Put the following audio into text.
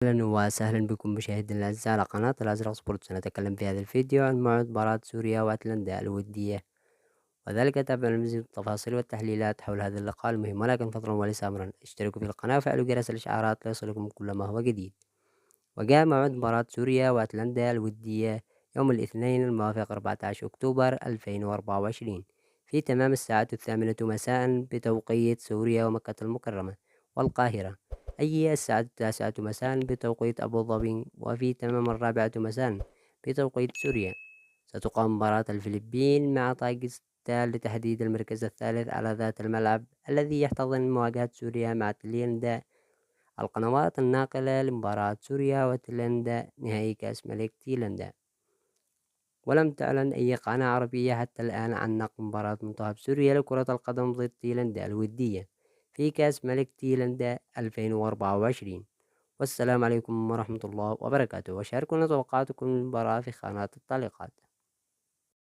أهلا وسهلا بكم مشاهدينا الأعزاء على قناة الأزرق سبورت. سنتكلم في هذا الفيديو عن موعد مباراة سوريا وأيسلندا الودية، وذلك تابع المزيد من التفاصيل والتحليلات حول هذا اللقاء المهم. ولكن فضلا وليس أمرا، اشتركوا في القناة وفعلوا جرس الإشعارات ليصلكم كل ما هو جديد. وجاء موعد مباراة سوريا وأيسلندا الودية يوم الاثنين الموافق 14 أكتوبر 2024 في تمام الساعة 8 مساء بتوقيت سوريا ومكة المكرمة والقاهرة، أي الساعة 9 مساء بتوقيت أبو ظبي، وفي تمام 4 مساء بتوقيت سوريا. ستقام مباراة الفلبين مع طاجستان لتحديد المركز الثالث على ذات الملعب الذي يحتضن مواجهة سوريا مع تايلاند. القنوات الناقلة لمباراة سوريا وتايلاند نهائي كأس ملك تايلاند. ولم تعلن أي قناة عربية حتى الآن عن نقل مباراة منتخب سوريا لكرة القدم ضد تايلاند الودية في كأس ملك تايلاند 2024. والسلام عليكم ورحمة الله وبركاته، وشاركونا توقعاتكم للمباراة في خانات التعليقات.